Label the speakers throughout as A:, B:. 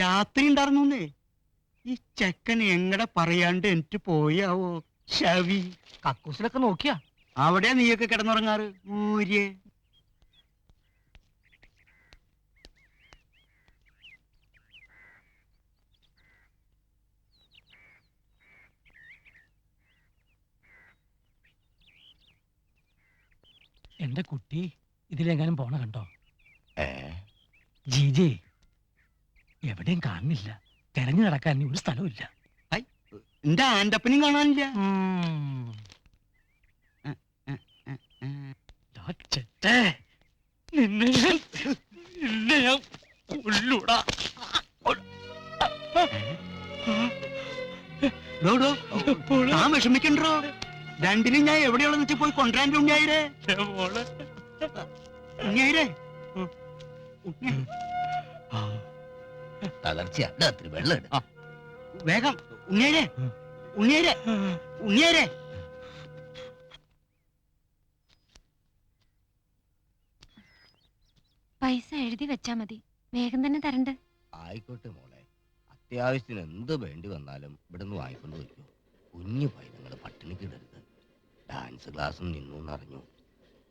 A: രാത്രി ഉണ്ടായിരുന്നേ. ഈ ചെക്കൻ എങ്ങടെ പറയാണ്ട് എനിക്ക് പോയാവോ? ശവി
B: കക്കൂസിലൊക്കെ നോക്കിയാ?
A: അവിടെ നീയൊക്കെ കിടന്നുറങ്ങാറ് ഊര്യ.
B: എന്റെ കുട്ടി ഇതിലെങ്ങാനും പോണ കണ്ടോ? ജീജി എവിടെയും കാണുന്നില്ല. തെരഞ്ഞു നടക്കാൻ ഒരു സ്ഥലവും ഇല്ല.
A: എന്റെ ആന്റപ്പനും കാണാനില്ല. ഞാൻ വിഷമിക്കണ്ടോ? രണ്ടിനും ഞാൻ എവിടെയുള്ളതെന്ന് വെച്ചാൽ പോയി കൊണ്ടുവരാൻ. ഉണ്ണിയായിരേ ഉണ്ണിയായിരേ
C: തളർച്ച വെള്ളം
A: വേഗം ഉണ്ണിയായിരേ ഉണ്ണിയായിരേ ഉണ്ണിയായിരേ.
D: പൈസ എഴുതി വെച്ചാ മതി, വേഗം തന്നെ തരണ്ട്.
C: ആയിക്കോട്ടെ മോളെ, അത്യാവശ്യത്തിന് എന്ത് വേണ്ടി വന്നാലും ഇവിടുന്ന് വാങ്ങിക്കൊണ്ട് വയ്ക്കൂ. കുഞ്ഞു പൈതങ്ങൾ പട്ടിണിക്ക് ഇടരുത്. ഡാൻസ് ക്ലാസ്സും നിന്നു എന്നറിഞ്ഞു.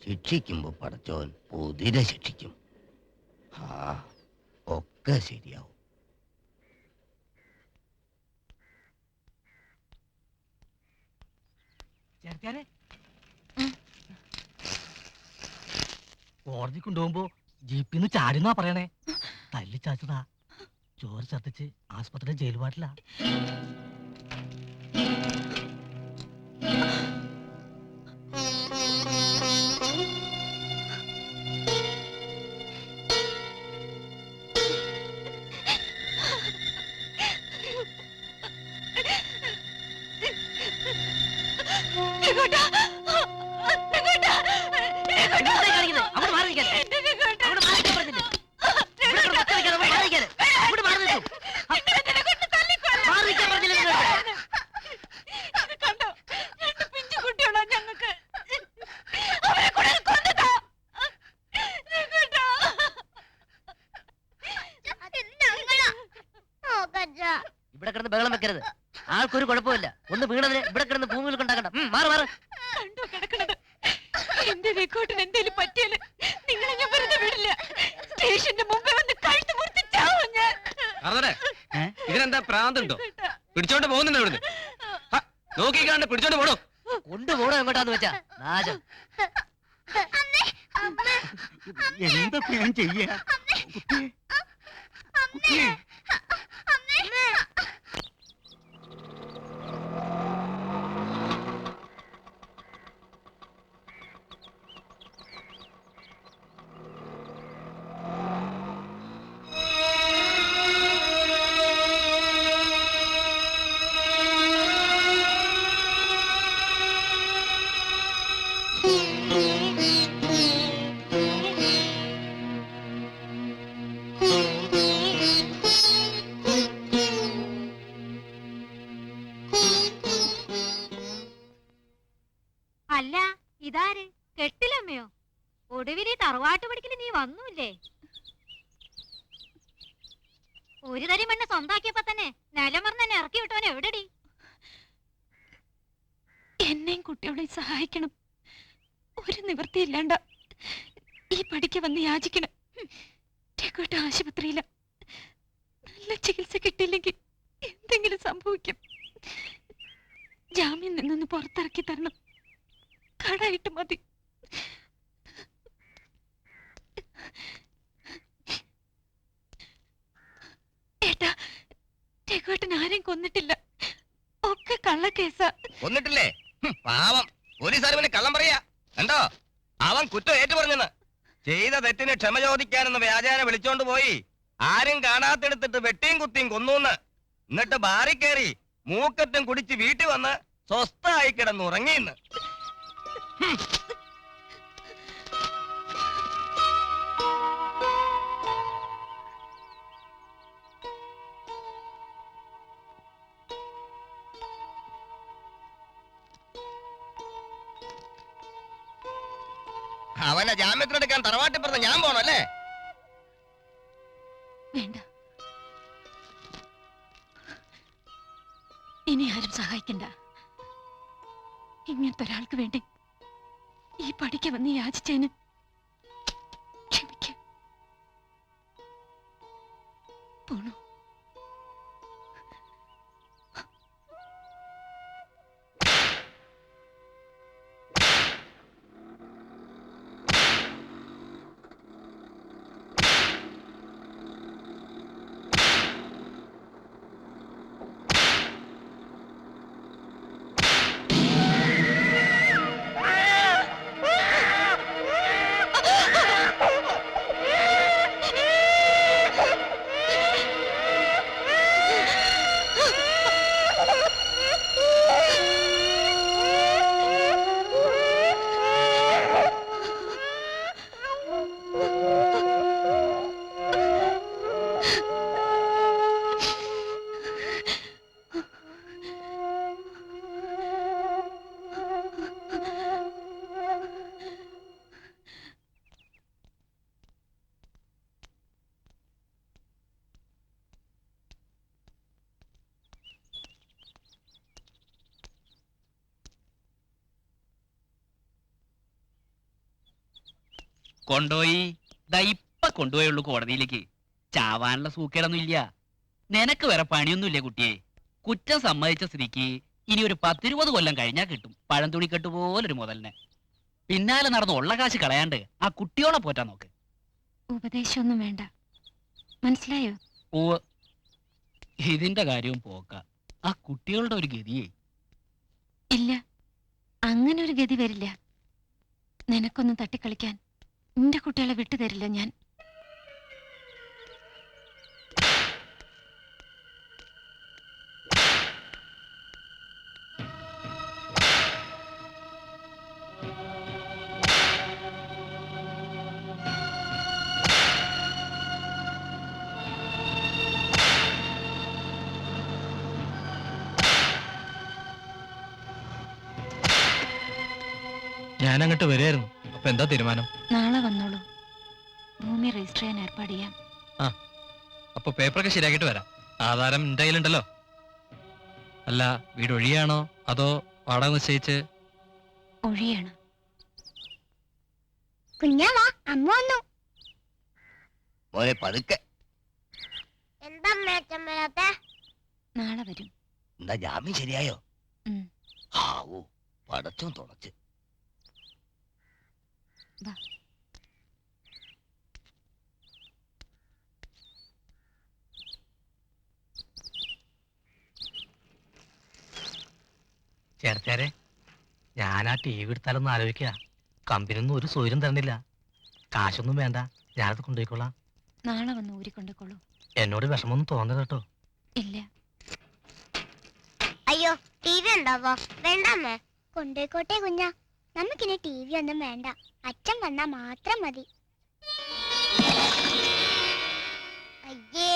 C: ശിക്ഷിക്കുമ്പോ പടച്ചോൻ പൊതിരെ ശിക്ഷിക്കും. ഒക്കെ ശരിയാവും.
B: കോടതി കൊണ്ടുപോകുമ്പോ ജീപ്പിന്ന് ചാടിന്നാ പറയണേ. തല്ലി ചാച്ചതാ. ചോറ് ഛർദിച്ച് ആസ്പത്രിയിൽ ജയിൽ പാട്ടില്ല.
E: ഇവിടെ കിടന്ന് ബഹളം വെക്കരുത്. ആൾക്കൊരു കുഴപ്പമില്ല. ഒന്ന് വീണതിന് ഇവിടെ കിടന്ന് ഭൂമിയിൽ കൊണ്ടാക്കണ്ട. മാറ് മാറ്.
D: കണ്ടോ കിടക്കണത്? എന്റെ റെക്കോർഡിന് എന്തേലും പറ്റിയാല് നിങ്ങളെ ഞാൻ വെറുതെ വിടില്ല. സ്റ്റേഷന്റെ മുമ്പേ വന്ന് കഴുത്ത് മുറിച്ച് ചാവും ഞാൻ.
F: ഇതിനെന്താ പ്രാന്തുണ്ടോ? പിടിച്ചോണ്ട് പോകുന്നുണ്ടോ ഇവിടുന്ന്? നോക്കിക്കാണ്ട് പിടിച്ചോണ്ട് പോടോ.
E: കൊണ്ടുപോടോ എങ്ങോട്ടാന്ന് വെച്ചാ നാശം.
A: എന്തൊക്കെ ഞാൻ ചെയ്യാ?
D: അല്ല, ഇതാര്? കെട്ടിലമ്മയോ? ഒടുവിൽ തറവാട്ട് പഠിക്കല് നീ വന്നൂല്ലേ? ഒരു തരി മണ്ണ് സ്വന്താക്കിയപ്പോ തന്നെ നിലമറിന്ന് തന്നെ ഇറക്കി വിട്ടവൻ എവിടെടി? എന്നെയും കുട്ടികളെ സഹായിക്കണം. ഒരു നിവൃത്തിയില്ലാണ്ട ഈ പഠിക്ക വന്ന് യാചിക്കണം. ആശുപത്രിയില നല്ല ചികിത്സ കിട്ടിയില്ലെങ്കിൽ എന്തെങ്കിലും സംഭവിക്കും. ജാമ്യം നിന്നൊന്ന് പുറത്തിറക്കി തരണം. കടായിട്ട് മതി. ഏട്ടാ, രഘുവേട്ടൻ ആരെയും കൊന്നിട്ടില്ല. ഒക്കെ കള്ളക്കേസാ.
C: കൊന്നിട്ടില്ലേ? പാവം പോലീസുകാർ കള്ളം പറയാ. കണ്ടോ, അവൻ കുറ്റം ഏറ്റു പറഞ്ഞെന്ന്. ചെയ്ത തെറ്റിന് ക്ഷമ ചോദിക്കാനെന്ന് വ്യാജേന വിളിച്ചോണ്ട് പോയി. ആരും കാണാത്തെടുത്തിട്ട് വെട്ടിയും കുത്തിയും കൊന്നൂന്ന്. എന്നിട്ട് ബാറി കയറി മൂക്കറ്റും കുടിച്ച് വീട്ടിൽ വന്ന് സ്വസ്ഥായി കിടന്നുറങ്ങിന്ന്. അവനെ ജാമ്യത്തിനെടുക്കാൻ തറവാട്ടിപ്പുറത്ത് ഞാൻ പോണല്ലേ?
D: വേണ്ട, എന്നെ ആരും സഹായിക്കണ്ട. ഇങ്ങനത്തെ ഒരാൾക്ക് വേണ്ടി ഈ പടിക്ക് വന്ന് യാചിച്ചതിന് ക്ഷമിക്ക. പോണു.
G: കൊണ്ടുപോയി ഇപ്പൊ കൊണ്ടുപോയുള്ളൂ കോടതിയിലേക്ക്. ചാവാനുള്ള സൂക്കേടൊന്നും ഇല്ല. നിനക്ക് വേറെ പണിയൊന്നുമില്ല കുട്ടിയെ. കുറ്റം സമ്മതിച്ച സ്ഥിതിക്ക് ഇനി ഒരു 10-20 കൊല്ലം കഴിഞ്ഞാൽ കിട്ടും പഴം തുണിക്കെട്ട് പോലൊരു മുതലിനെ. പിന്നാലെ നടന്ന് ഉള്ള കാശ് കളയാണ്ട് ആ കുട്ടിയോളെ പോറ്റാൻ നോക്ക്.
D: ഉപദേശമൊന്നും വേണ്ട, മനസ്സിലായോ?
G: ഓ, ഇതിന്റെ കാര്യവും പോക്ക. ആ കുട്ടികളുടെ ഒരു ഗതിയേ.
D: ഇല്ല, അങ്ങനെ ഒരു ഗതി വരില്ല. നിനക്കൊന്നും തട്ടിക്കളിക്കാൻ നിന്റെ കുട്ടികളെ വിട്ടുതരില്ല ഞാൻ.
B: ഞാൻ അങ്ങോട്ട് വരികയായിരുന്നു. അപ്പൊ എന്താ തീരുമാനം?
D: നാളെ വന്നോളൂ, ഭൂമി രജിസ്റ്റർ ചെയ്യാൻ ഏർപ്പാട് ചെയ്യാം.
B: അപ്പൊ പേപ്പറൊക്കെ ശരിയാക്കിട്ട് വരാം. ആധാരം എന്റെ കയ്യിലുണ്ടല്ലോ. അല്ല, വീട് ഒഴിയാണോ അതോ വാടക നിശ്ചയിച്ച്?
D: ഒഴിയാണ്.
H: കുഞ്ഞാവാ, അമ്മ വന്നു.
C: മോനെ പതുക്കെ.
H: എന്താ അച്ഛൻ വരാത്തെ?
D: നാളെ വരും.
C: എന്താ ജാമ്യം ശരിയായോ?
D: ഉം.
C: ആവൂ, പടച്ചോൻ തുണച്ച്.
D: വാ.
B: ചേർത്തേരെ, ഞാൻ ആ ടി വി എടുത്താലൊന്നും ആലോചിക്കുക. കമ്പനിയൊന്നും ഒരു സൗകര്യം തരണില്ല. കാശൊന്നും വേണ്ട, ഞാനത് കൊണ്ടുപോയിക്കോളാം.
D: നാളെ വന്ന് ഊരിക്കൊണ്ടുകൊള്ളൂ.
B: എന്നോട് വിഷമൊന്നും തോന്നരുത് കേട്ടോ.
D: ഇല്ല.
H: അയ്യോ, ടി വി ഉണ്ടാവോ? വേണ്ടമ്മേ. കൊണ്ടുപോയിക്കോട്ടെ കുഞ്ഞാ, നമുക്കിനി ടി വി ഒന്നും വേണ്ട. അച്ഛൻ വന്നാ മാത്രം മതി. അയ്യേ,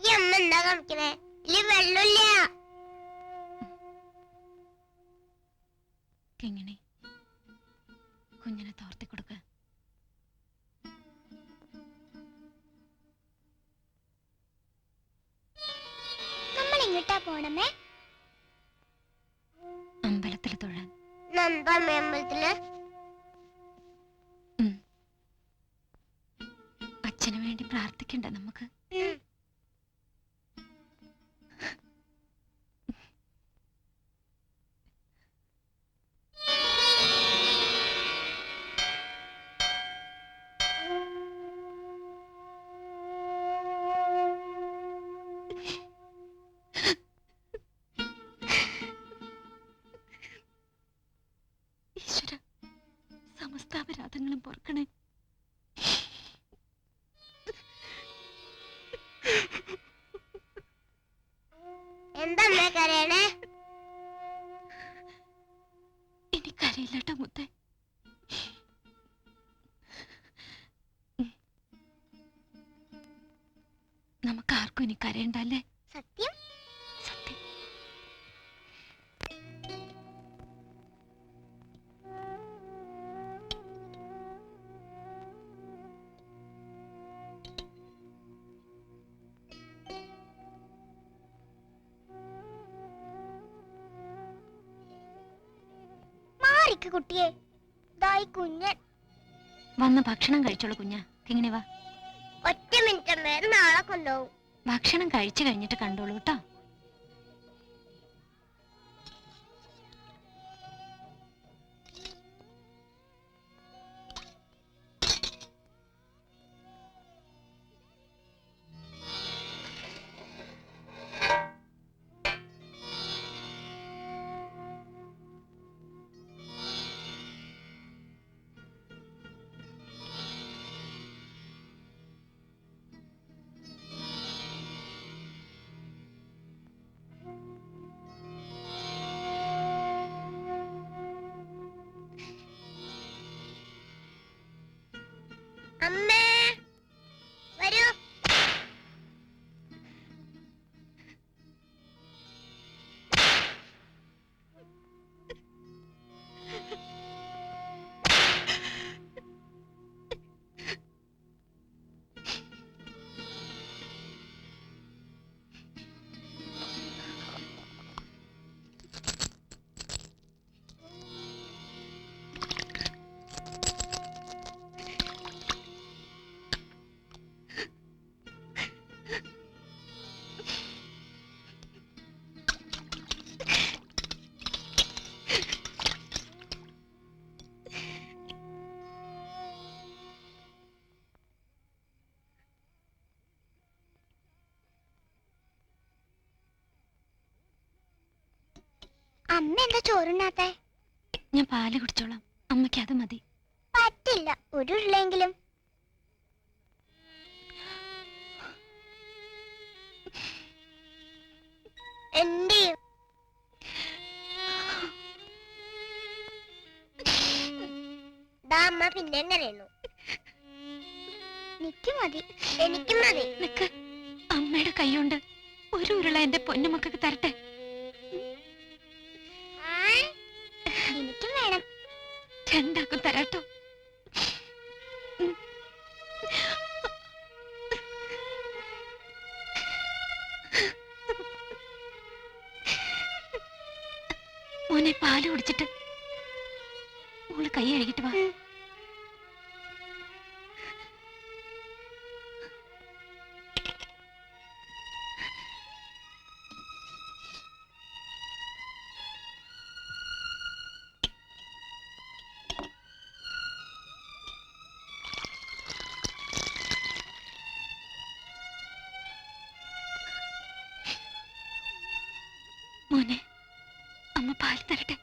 H: ഈ അമ്മ എന്താ കാണിക്കണേ? ഇതില് വെള്ളമില്ല.
D: കിങ്ങിണി, കുഞ്ഞിനെ തോർത്തി കൊടുക്ക.
H: നമ്മൾ ഇങ്ങോട്ടാ പോണമേ?
D: അമ്പലത്തിൽ തൊഴാൻ.
H: നന്ദമ്മ അമ്പലത്തില്.
D: അച്ഛന് വേണ്ടി പ്രാർത്ഥിക്കണ്ട നമുക്ക്? ഈശ്വര, സമസ്താപരാധങ്ങളും പൊറുക്കണേ.
H: എന്താ അമ്മേ കരയണേ?
D: എനിക്കറിയില്ലട്ടോ മുത്തേ. നമുക്ക് ആർക്കും ഇനി കരയണ്ടല്ലേ?
H: സത്യം.
D: സത്യം.
H: നോക്കി കുട്ടിയെ, ദായി കുഞ്ഞൻ.
D: വന്ന് ഭക്ഷണം കഴിച്ചോളൂ കുഞ്ഞ. കിങ്ങിണി വാ.
H: ഒറ്റ മിനിറ്റ് അമ്മേ, നാളെ കൊണ്ടുപോകും.
D: ഭക്ഷണം കഴിച്ചു കഴിഞ്ഞിട്ട് കണ്ടോളൂ കേട്ടോ.
H: അമ്മേ വരൂ. അമ്മ എന്താ ചോറുണ്ണാത്തെ?
D: ഞാൻ പാല് കുടിച്ചോളാം, അമ്മയ്ക്ക് അത് മതി.
H: പറ്റില്ല, ഒരു ഉരുളെങ്കിലും. എന്റെ അമ്മ പിന്നെ എങ്ങനെയാണു? എനിക്ക് മതി, എനിക്ക് മതി.
D: നിക്ക്, അമ്മയുടെ കൈകൊണ്ട് ഒരു ഉരുള എന്റെ പൊന്നുമക്കൾക്ക് തരട്ടെ.
H: എനിക്കും വേണം.
D: രണ്ടാക്കും തരാട്ടോ. മോനെ പാല് കുടിച്ചിട്ട് മോള് കൈ കഴുകിട്ട് വാ. മോനെ, അമ്മ പാല് തരട്ടെ.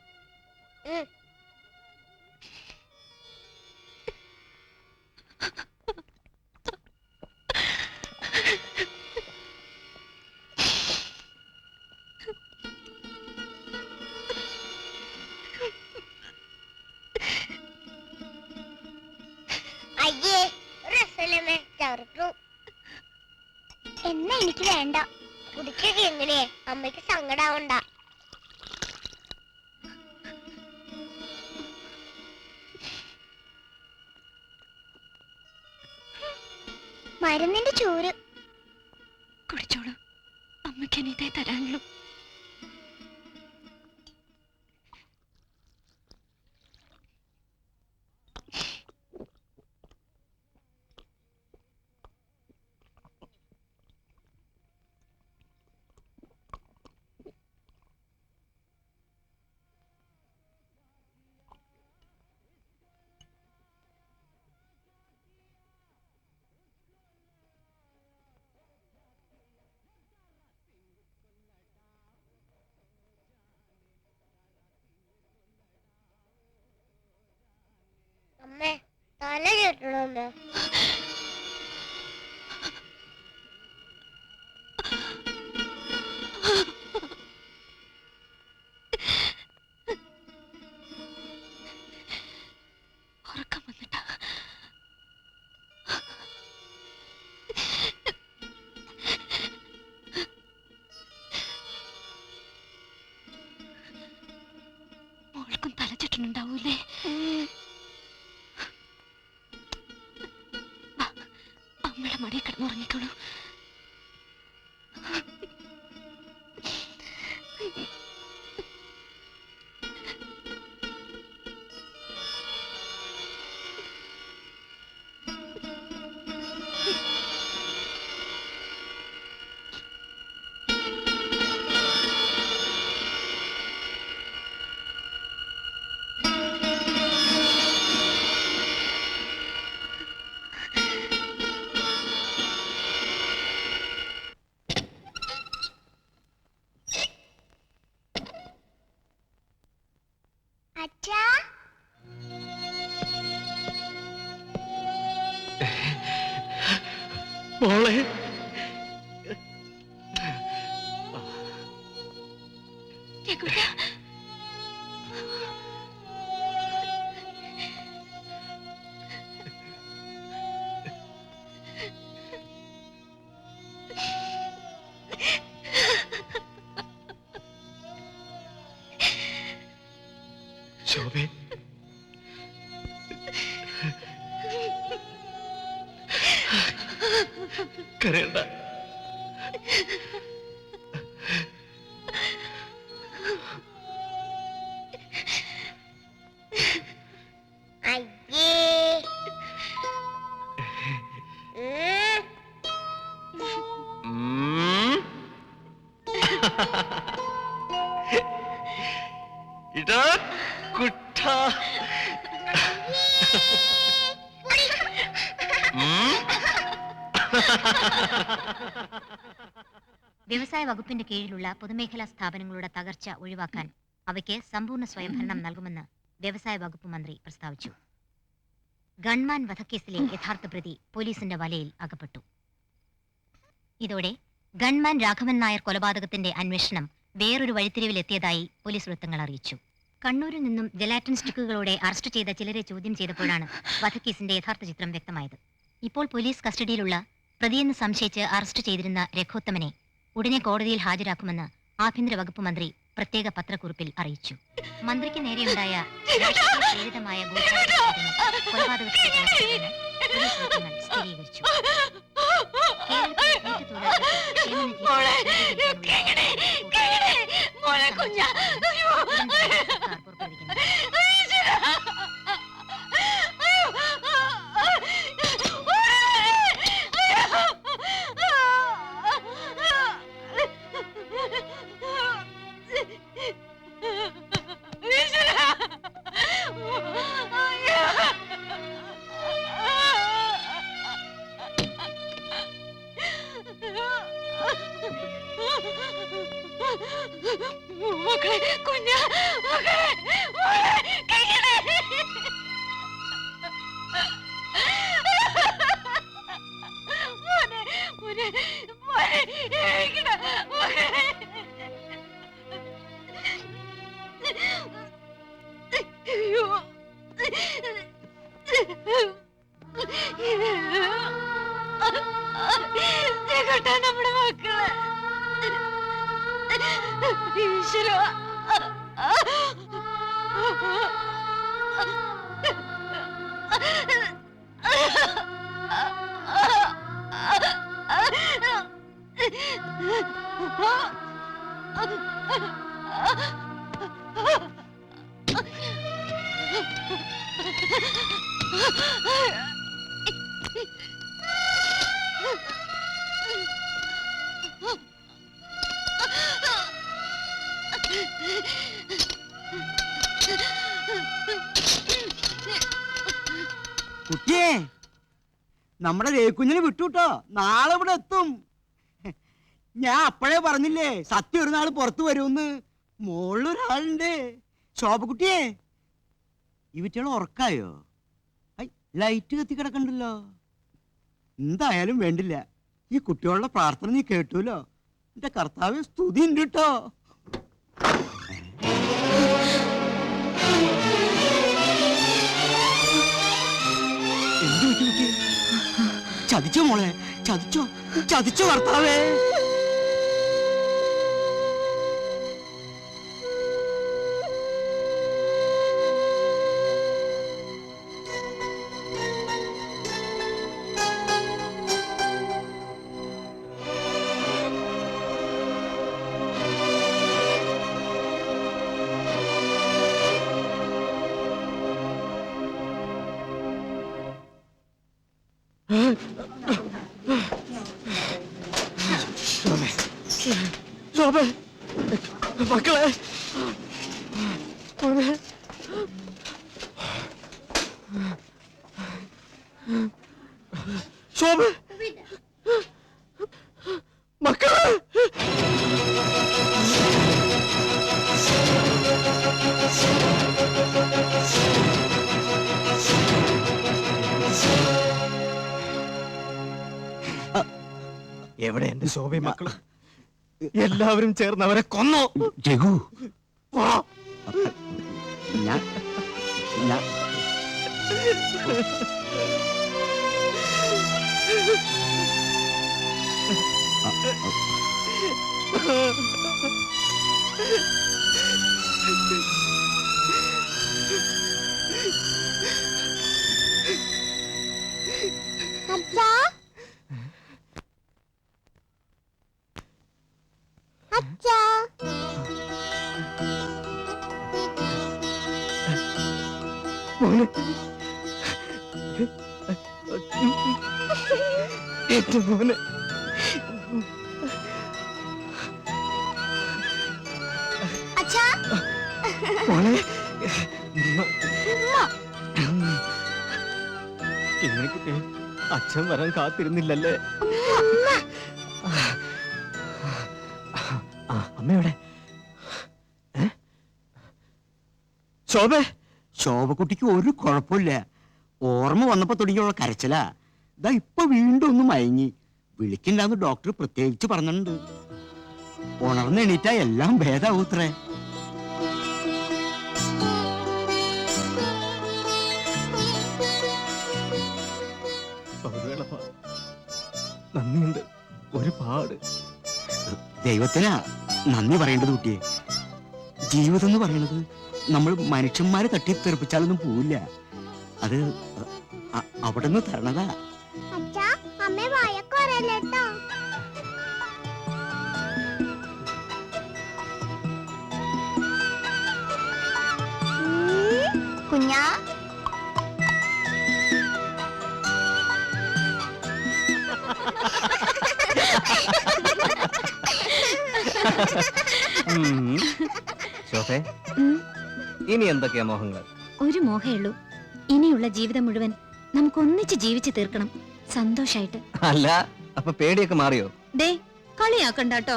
H: അയ്യേ, രസമല്ലേ ചവറും. എന്നാ എനിക്ക് വേണ്ട. കുടിച്ചത് എങ്ങനെയേ, അമ്മയ്ക്ക് സങ്കടാവണ്ട. മരുന്നിന്റെ ചൂര്
D: കുടിച്ചോളൂ, അമ്മയ്ക്ക് ഇതേ തരാനുള്ളൂ.
H: അമ്മേ, തല കെട്ടണമേ.
D: ഉറക്കം വന്നിട്ടാ. മോൾക്കും തല ചുറ്റുന്നുണ്ടാവൂലേ? അമ്മയുടെ മടിയിൽ കിടന്നുറങ്ങിക്കോളൂ.
F: ശോഭേ, കരയണ്ട.
H: അയ്യേ
F: ഇടാ കുട്ട.
I: വ്യവസായ വകുപ്പിന്റെ കീഴിലുള്ള പൊതുമേഖലാ സ്ഥാപനങ്ങളുടെ തകർച്ച ഒഴിവാക്കാൻ അവയ്ക്ക് സമ്പൂർണ്ണ സ്വയംഭരണം നൽകുമെന്ന് വ്യവസായ വകുപ്പ് മന്ത്രി പ്രസ്താവിച്ചു. ഗൺമാൻ വധക്കേസിലെ യഥാർത്ഥ പ്രതി പോലീസിന്റെ വലയിൽ അകപ്പെട്ടു. ഇതോടെ ഗൺമാൻ രാഘവൻ നായർ കൊലപാതകത്തിന്റെ അന്വേഷണം വേറൊരു വഴിത്തിരിവിലെത്തിയതായി പോലീസ് വൃത്തങ്ങൾ അറിയിച്ചു. കണ്ണൂരിൽ നിന്നും ജലാറ്റിൻ സ്റ്റിക്കുകളോടെ അറസ്റ്റ് ചെയ്ത ചിലരെ ചോദ്യം ചെയ്തപ്പോഴാണ് വധക്കേസിന്റെ യഥാർത്ഥ ചിത്രം വ്യക്തമായത്. ഇപ്പോൾ പോലീസ് കസ്റ്റഡിയിലുള്ള പ്രതിയെന്ന് സംശയിച്ച് അറസ്റ്റ് ചെയ്തിരുന്ന രഘോത്തമനെ ഉടനെ കോടതിയിൽ ഹാജരാക്കുമെന്ന് ആഭ്യന്തര വകുപ്പ് മന്ത്രി പ്രത്യേക പത്രക്കുറിപ്പിൽ അറിയിച്ചു. മന്ത്രിക്ക് നേരെയുണ്ടായ പ്രേരിതമായ കൊലപാതകത്തെ പോലീസ് വൃത്തങ്ങൾ സ്ഥിരീകരിച്ചു.
D: മക്കളെ കുഞ്ഞ മക്കളെ നമ്മുടെ മക്കള് ഈശ്വര
A: കുട്ടിയെ, നമ്മുടെ രേക്കുഞ്ഞിനെ വിട്ടുട്ടോ, നാളെ ഇവിടെ എത്തും. ഞാൻ അപ്പോഴേ പറഞ്ഞില്ലേ സത്യം ഒരു നാൾ പുറത്തു വരുമെന്ന്. മോളിലൊരാളുണ്ട്. ശോഭക്കുട്ടിയെ, ഈ വിറ്റുകൾ ഉറക്കായോ? ലൈറ്റ് കത്തി കിടക്കണ്ടല്ലോ. എന്തായാലും വേണ്ടില്ല, ഈ കുട്ടികളുടെ പ്രാർത്ഥന നീ കേട്ടുല്ലോ. എന്റെ കർത്താവ് സ്തുതി ഉണ്ട് കേട്ടോ. എന്ത് പറ്റി കുട്ടി? ചതിച്ചോ മോളെ? ചതിച്ചോ? ചതിച്ചോ കർത്താവേ? ശോഭ, മക്കളെ, ശോഭ, മക്കളെ.
F: എവിടെ എന്റെ ശോഭയും മക്കളും? എല്ലാവരും ചേർന്ന് അവരെ കൊന്നു.
A: രഘു, ഞാൻ
H: അച്ഛാ
F: മോനെ എന്റെ മോനെ
H: അച്ഛാ
F: മോനെ ഇങ്ങനെ അച്ഛൻ വരാൻ കാത്തിരുന്നില്ലല്ലേ അമ്മയുടെ ശോഭേ
A: ശോഭക്കുട്ടിക്ക് ഒരു കുഴപ്പമില്ല. ഓർമ്മ വന്നപ്പോ തുടങ്ങിയുള്ള കരച്ചിലാ. ഇതാ ഇപ്പൊ വീണ്ടും ഒന്ന് മയങ്ങി. വിളിക്കണ്ടെന്ന് ഡോക്ടർ പ്രത്യേകിച്ച് പറഞ്ഞിട്ടുണ്ട്. ഉണർന്ന് എണീറ്റാ എല്ലാം ഭേദാവൂത്രേ.
F: നന്ദിയുണ്ട് ഒരുപാട്.
A: ദൈവത്തിനാ നന്ദി പറയേണ്ടത് കുട്ടിയെ. ജീവിതം എന്ന് പറയണത് നമ്മൾ മനുഷ്യന്മാരെ തട്ടിത്തെറിപ്പിച്ചാലൊന്നും പോവില്ല. അത് അവിടെ നിന്ന് തരണതാ.
H: അച്ഛാ അമ്മ വഴക്കുറയല്ലേട്ടോ. കുഞ്ഞാ
F: ശോഭേ ഇനി എന്തൊക്കെയാ മോഹങ്ങൾ?
I: ഒരു മോഹേ ഉള്ളൂ, ഇനിയുള്ള ജീവിതം മുഴുവൻ നമുക്ക് ഒന്നിച്ച് ജീവിച്ചു തീർക്കണം സന്തോഷായിട്ട്.
F: അല്ല അപ്പൊ പേടിയൊക്കെ മാറിയോ?
I: ദേ കളിയാക്കണ്ടാട്ടോ.